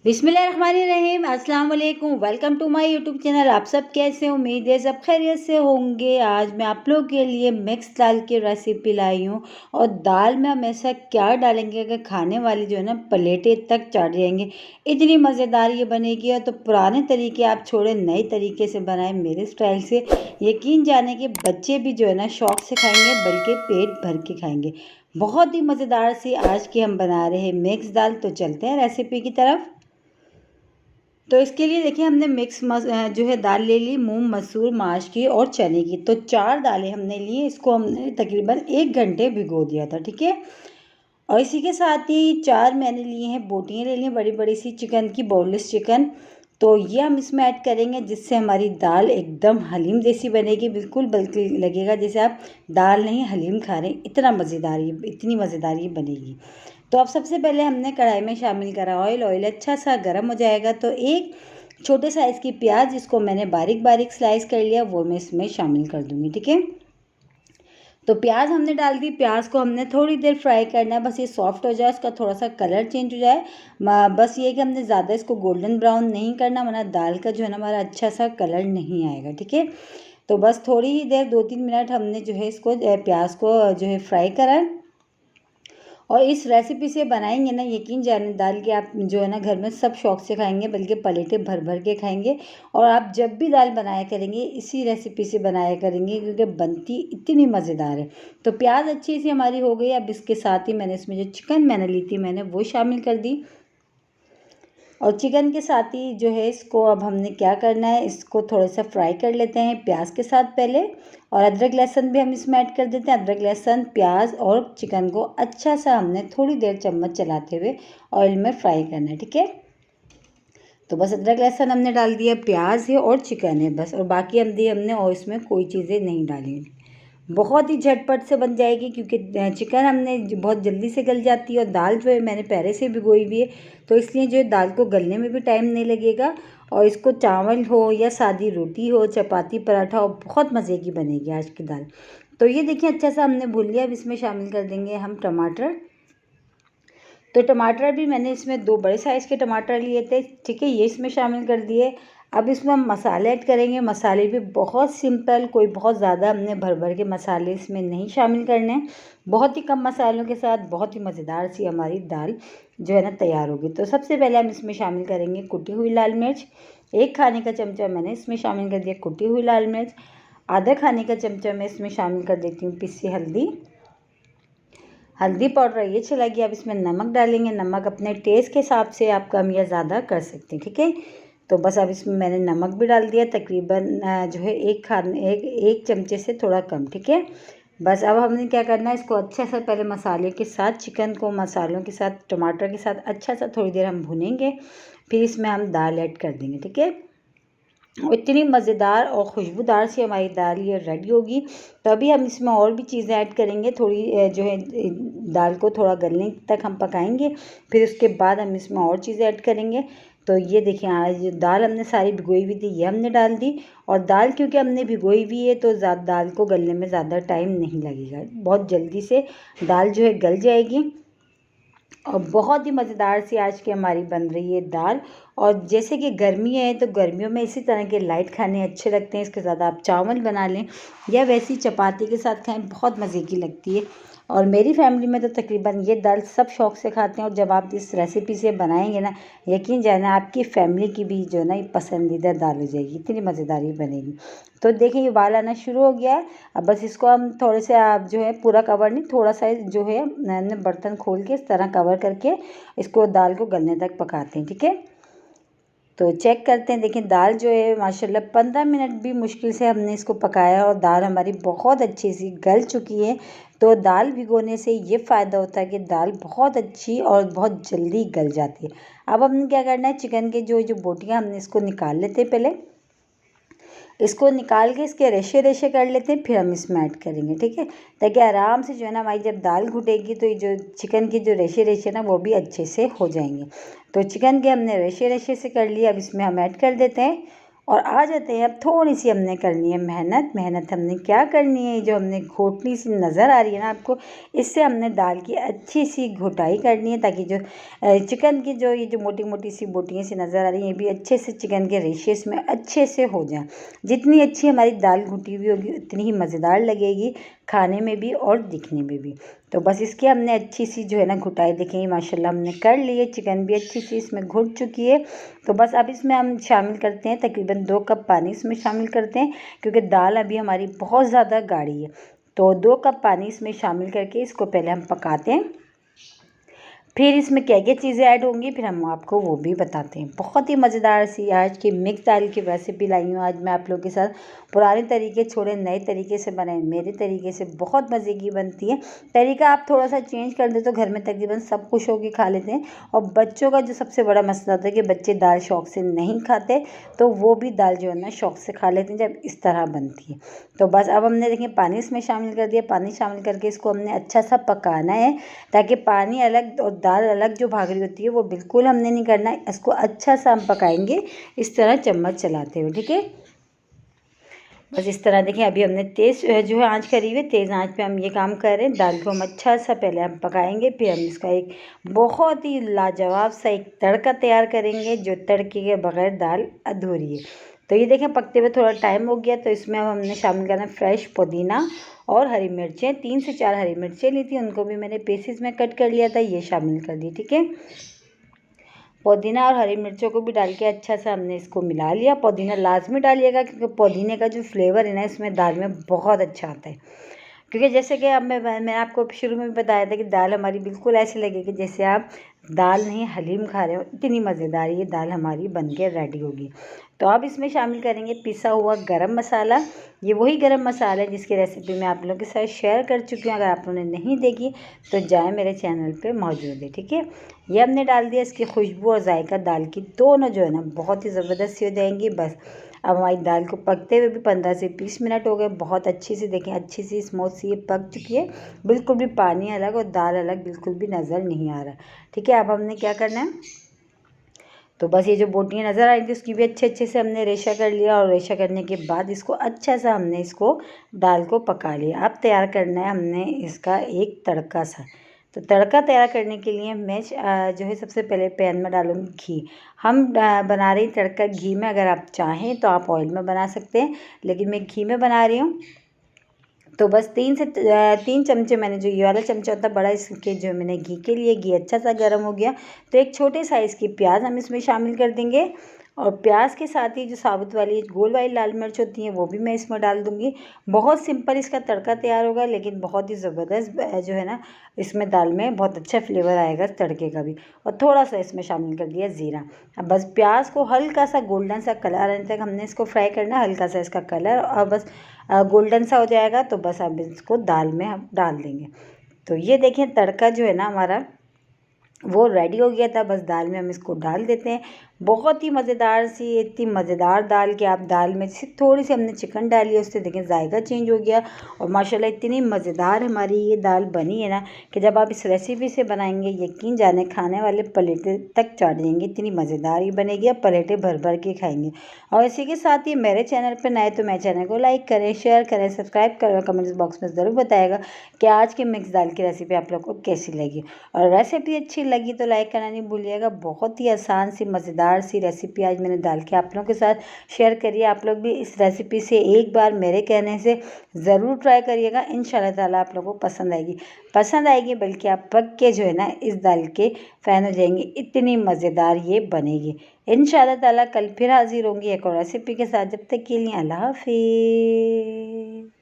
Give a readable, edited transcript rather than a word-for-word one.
बिस्मिल्लाहिर्रहमानिर्रहीम अस्सलाम वालेकुम। Welcome to my YouTube channel. आप सब कैसे हो? उम्मीद है सब खैरियत से होंगे। आज मैं आप लोग के लिए मिक्स दाल की रेसिपी लाई हूँ। और दाल में हम ऐसा क्या डालेंगे कि खाने वाली जो है ना प्लेटें तक चढ़ जाएंगे, इतनी मज़ेदार ये बनेगी। और तो पुराने तरीके आप छोड़े, नए तरीके से बनाएं मेरे स्टाइल से, यकीन जाने कि बच्चे भी जो है ना शौक़ से खाएंगे, बल्कि पेट भर के खाएंगे। बहुत ही मज़ेदार सी आज की हम बना रहे हैं मिक्स दाल। तो चलते हैं रेसिपी की तरफ। तो इसके लिए देखिए हमने जो है दाल ले ली, मूंग मसूर माश की और चने की। तो 4 दालें हमने ली। इसको हमने तकरीबन 1 घंटे भिगो दिया था, ठीक है। और इसी के साथ ही 4 मैंने लिए हैं बोटियाँ ले ली हैं, बड़ी बड़ी सी चिकन की, बोनलेस चिकन। तो ये हम इसमें ऐड करेंगे, जिससे हमारी दाल एकदम हलीम जैसी बनेगी, बिल्कुल बल्कि लगेगा जैसे आप दाल नहीं हलीम खा रहे हैं। इतनी मज़ेदार ये बनेगी। तो अब सबसे पहले हमने कढ़ाई में शामिल करा ऑयल अच्छा सा गर्म हो जाएगा तो एक छोटे साइज़ की प्याज, जिसको मैंने बारीक बारीक स्लाइस कर लिया, वो मैं इसमें शामिल कर दूंगी, ठीक है। तो प्याज हमने डाल दी। प्याज को हमने थोड़ी देर फ्राई करना है, बस ये सॉफ्ट हो जाए, इसका थोड़ा सा कलर चेंज हो जाए। बस ये कि हमने ज़्यादा इसको गोल्डन ब्राउन नहीं करना, वरना दाल का जो है ना हमारा अच्छा सा कलर नहीं आएगा, ठीक है। तो बस थोड़ी ही देर 2-3 मिनट हमने जो है इसको प्याज को जो है फ्राई करा। और इस रेसिपी से बनाएंगे ना, यकीन जाने दाल की आप जो है ना घर में सब शौक से खाएंगे, बल्कि प्लेटें भर भर के खाएंगे। और आप जब भी दाल बनाया करेंगे इसी रेसिपी से बनाया करेंगे, क्योंकि बनती इतनी मज़ेदार है। तो प्याज अच्छी सी हमारी हो गई। अब इसके साथ ही मैंने इसमें जो चिकन मैंने ली थी, मैंने वो शामिल कर दी। और चिकन के साथ ही जो है इसको अब हमने क्या करना है, इसको थोड़ा सा फ्राई कर लेते हैं प्याज के साथ पहले। और अदरक लहसुन भी हम इसमें ऐड कर देते हैं। अदरक लहसुन प्याज और चिकन को अच्छा सा हमने थोड़ी देर चम्मच चलाते हुए ऑयल में फ्राई करना है, ठीक है। तो बस अदरक लहसुन हमने डाल दिया, प्याज है और चिकन है बस, और बाकी हमने और इसमें कोई चीज़ें नहीं डाली। बहुत ही झटपट से बन जाएगी, क्योंकि चिकन हमने बहुत जल्दी से गल जाती है, और दाल जो है मैंने पहले से भिगोई हुई है, तो इसलिए जो है दाल को गलने में भी टाइम नहीं लगेगा। और इसको चावल हो या सादी रोटी हो, चपाती पराठा हो, बहुत मज़े की बनेगी आज की दाल। तो ये देखिए अच्छा सा हमने भून लिया। अब इसमें शामिल कर देंगे हम टमाटर। तो टमाटर भी मैंने इसमें 2 बड़े साइज़ के टमाटर लिए थे, ठीक है, ये इसमें शामिल कर दिए। अब इसमें हम मसाले ऐड करेंगे। मसाले भी बहुत सिंपल, कोई बहुत ज़्यादा हमने भर भर के मसाले इसमें नहीं शामिल करने हैं। बहुत ही कम मसालों के साथ बहुत ही मज़ेदार सी हमारी दाल जो है ना तैयार होगी। तो सबसे पहले हम इसमें शामिल करेंगे कुटी हुई लाल मिर्च। 1 खाने का चमचा मैंने इसमें शामिल कर दिया कुटी हुई लाल मिर्च। आधा खाने का चमचा मैं इसमें शामिल कर देती हूँ पिसी हल्दी पाउडर ये चला गया। अब इसमें नमक डालेंगे। नमक अपने टेस्ट के हिसाब से आप कम या ज़्यादा कर सकते हैं, ठीक है। तो बस अब इसमें मैंने नमक भी डाल दिया, तकरीबन जो है एक चमचे से थोड़ा कम, ठीक है। बस अब हमने क्या करना है, इसको अच्छा सा पहले मसाले के साथ, चिकन को मसालों के साथ, टमाटर के साथ अच्छा सा थोड़ी देर हम भुनेंगे। फिर इसमें हम दाल ऐड कर देंगे, ठीक है। इतनी मज़ेदार और खुशबूदार सी हमारी दाल ये रेडी होगी। तो अभी हम इसमें और भी चीज़ें ऐड करेंगे, थोड़ी जो है दाल को थोड़ा गलने तक हम पकाएंगे। फिर उसके बाद हम इसमें और चीज़ें ऐड करेंगे। तो ये देखिए आज दाल हमने सारी भिगोई हुई थी, ये हमने डाल दी। और दाल क्योंकि हमने भिगोई हुई है, तो दाल को गलने में ज़्यादा टाइम नहीं लगेगा, बहुत जल्दी से दाल जो है गल जाएगी। और बहुत ही मज़ेदार सी आज की हमारी बन रही है दाल। और जैसे कि गर्मी है, तो गर्मियों में इसी तरह के लाइट खाने अच्छे लगते हैं। इसके साथ आप चावल बना लें या वैसी चपाती के साथ खाएं, बहुत मज़े की लगती है। और मेरी फैमिली में तो तकरीबन ये दाल सब शौक़ से खाते हैं। और जब आप इस रेसिपी से बनाएंगे ना, यकीन जाना आपकी फैमिली की भी जो है ना पसंदीदा दाल हो जाएगी, इतनी मज़ेदार ही बनेगी। तो देखिए ये उबाल आना शुरू हो गया है। अब बस इसको हम थोड़े से आप जो है पूरा कवर नहीं, थोड़ा सा जो है मैंने बर्तन खोल के इस तरह कवर करके इसको दाल को गलने तक पकाते हैं, ठीक है। तो चेक करते हैं, देखिए दाल जो है माशाल्लाह 15 मिनट भी मुश्किल से हमने इसको पकाया, और दाल हमारी बहुत अच्छी सी गल चुकी है। तो दाल भिगोने से ये फ़ायदा होता है कि दाल बहुत अच्छी और बहुत जल्दी गल जाती है। अब हमने क्या करना है, चिकन के जो बोटियाँ हमने इसको निकाल लेते हैं पहले। इसको निकाल के इसके रेशे रेशे कर लेते हैं, फिर हम इसमें ऐड करेंगे, ठीक है। ताकि आराम से जो है ना हमारी जब दाल घुटेगी, तो ये जो चिकन के जो रेशे रेशे ना वो भी अच्छे से हो जाएंगे। तो चिकन के हमने रेशे रेशे से कर लिया। अब इसमें हम ऐड कर देते हैं। और आ जाते हैं। अब थोड़ी सी हमने करनी है मेहनत हमने क्या करनी है, जो हमने घोटनी सी नज़र आ रही है ना आपको, इससे हमने दाल की अच्छी सी घोटाई करनी है, ताकि जो चिकन की जो ये जो मोटी मोटी सी बोटियाँ सी नज़र आ रही हैं, ये भी अच्छे से चिकन के रेशेस में अच्छे से हो जाए। जितनी अच्छी हमारी दाल घुटी हुई होगी उतनी ही मज़ेदार लगेगी खाने में भी और दिखने में भी। तो बस इसकी हमने अच्छी सी जो है ना घुटाई देखेंगे, माशाल्लाह हमने कर ली है। चिकन भी अच्छी सी इसमें घुट चुकी है। तो बस अब इसमें हम शामिल करते हैं तकरीबन 2 कप पानी इसमें शामिल करते हैं, क्योंकि दाल अभी हमारी बहुत ज़्यादा गाढ़ी है। तो 2 कप पानी इसमें शामिल करके इसको पहले हम पकाते हैं। फिर इसमें क्या क्या चीज़ें ऐड होंगी फिर हम आपको वो भी बताते हैं। बहुत ही मज़ेदार सी आज की मिक्स दाल की रेसिपी लाई हूँ आज मैं आप लोगों के साथ। पुराने तरीके छोड़े नए तरीके से बनाए, मेरे तरीके से बहुत मज़े की बनती है। तरीका आप थोड़ा सा चेंज कर दे तो घर में तकरीबन सब खुश होकर खा लेते हैं। और बच्चों का जो सबसे बड़ा मसला होता है कि बच्चे दाल शौक़ से नहीं खाते, तो वो भी दाल जो है ना शौक़ से खा लेते हैं जब इस तरह बनती है। तो बस अब हमने देखिए पानी इसमें शामिल कर दिया। पानी शामिल करके इसको हमने अच्छा सा पकाना है, ताकि पानी अलग और दाल अलग जो भाग रही होती है वो बिल्कुल हमने नहीं करना है। इसको अच्छा सा हम पकाएंगे इस तरह चम्मच चलाते हुए, ठीक है। बस इस तरह देखिए अभी हमने तेज़ जो है आंच करी हुई है, तेज़ आंच पे हम ये काम कर रहे हैं। दाल को हम अच्छा सा पहले हम पकाएंगे, फिर हम इसका एक बहुत ही लाजवाब सा एक तड़का तैयार करेंगे, जो तड़के के बगैर दाल अधूरी है। तो ये देखें पकते हुए थोड़ा टाइम हो गया, तो इसमें अब हमने शामिल करना फ्रेश पुदीना और हरी मिर्चें। 3 से 4 हरी मिर्चें ली थी, उनको भी मैंने पीसेस में कट कर लिया था, ये शामिल कर दी, ठीक है। पुदीना और हरी मिर्चों को भी डाल के अच्छा सा हमने इसको मिला लिया। पुदीना लाजमी डालिएगा, क्योंकि पुदीने का जो फ्लेवर है ना इसमें दाल में बहुत अच्छा आता है। क्योंकि जैसे कि अब मैंने आपको शुरू में भी बताया था कि दाल हमारी बिल्कुल ऐसी लगेगी जैसे आप दाल नहीं हलीम खा रहे हो, इतनी मज़ेदार ये दाल हमारी बन के रेडी होगी। तो अब इसमें शामिल करेंगे पिसा हुआ गरम मसाला। ये वही गरम मसाला है जिसकी रेसिपी मैं आप लोगों के साथ शेयर कर चुकी हूँ। अगर आप लोगों ने नहीं देखी तो जाए मेरे चैनल पे मौजूद है, ठीक है। ये हमने डाल दिया। इसकी खुशबू और जायका दाल की दोनों जो है ना बहुत ही ज़बरदस्त हो जाएंगी। बस अब हमारी दाल को पकते हुए भी 15 से 20 मिनट हो गए। बहुत अच्छी सी देखें, अच्छी सी स्मूथ सी ये पक चुकी है। बिल्कुल भी पानी अलग और दाल अलग बिल्कुल भी नज़र नहीं आ रहा, ठीक है। अब हमने क्या करना है, तो बस ये जो बोटियाँ नज़र आ रही थी उसकी भी अच्छे से हमने रेशा कर लिया। और रेशा करने के बाद इसको अच्छा सा हमने इसको दाल को पका लिया। अब तैयार करना है हमने इसका एक तड़का सा। तो तड़का तैयार करने के लिए मैं जो है सबसे पहले पैन में डालूँगी घी। हम बना रही तड़का घी में, अगर आप चाहें तो आप ऑयल में बना सकते हैं, लेकिन मैं घी में बना रही हूँ। तो बस 3 चमचे मैंने जो ये वाला चमचा होता है बड़ा, इसके जो मैंने घी के लिए, घी अच्छा सा गर्म हो गया तो एक छोटे साइज़ की प्याज हम इसमें शामिल कर देंगे। और प्याज के साथ ही जो साबुत वाली गोल वाली लाल मिर्च होती हैं वो भी मैं इसमें डाल दूँगी। बहुत सिंपल इसका तड़का तैयार होगा, लेकिन बहुत ही ज़बरदस्त जो है ना इसमें दाल में बहुत अच्छा फ्लेवर आएगा तड़के का भी। और थोड़ा सा इसमें शामिल कर दिया ज़ीरा। अब बस प्याज को हल्का सा गोल्डन सा कलर आने तक हमने इसको फ्राई करना है, हल्का सा इसका कलर, और बस गोल्डन सा हो जाएगा तो बस अब इसको दाल में हम डाल देंगे। तो ये देखें तड़का जो है ना हमारा वो रेडी हो गया था। बस दाल में हम इसको डाल देते हैं। बहुत ही मज़ेदार सी, इतनी मज़ेदार दाल कि आप दाल में सिर्फ थोड़ी सी हमने चिकन डाली है, उससे देखें जायका चेंज हो गया। और माशाल्लाह इतनी मज़ेदार हमारी ये दाल बनी है ना कि जब आप इस रेसिपी से बनाएंगे यकीन जाने खाने वाले प्लेटें तक चाट देंगे, इतनी मज़ेदार ये बनेगी, आप प्लेटें भर भर के खाएंगे। और इसी के साथ ही मेरे चैनल पर नए तो मेरे चैनल को लाइक करें, शेयर करें, सब्सक्राइब करें, कमेंट्स बॉक्स में ज़रूर बताएगा कि आज के मिक्स दाल की रेसिपी आप लोग को कैसी लगी। और रेसिपी अच्छी लगी तो लाइक करना नहीं भूलिएगा। बहुत ही आसान सी मज़ेदार सी रेसिपी आज मैंने दाल के आप लोगों के साथ शेयर करी है। आप लोग भी इस रेसिपी से एक बार मेरे कहने से ज़रूर ट्राई करिएगा। इंशाल्लाह ताला आप लोगों को पसंद आएगी, बल्कि आप पक के जो है ना इस दाल के फ़ैन हो जाएंगे, इतनी मज़ेदार ये बनेगी। इंशाल्लाह ताला कल फिर हाजिर होंगी एक और रेसिपी के साथ। जब तक के लिए अल्लाह हाफिज़।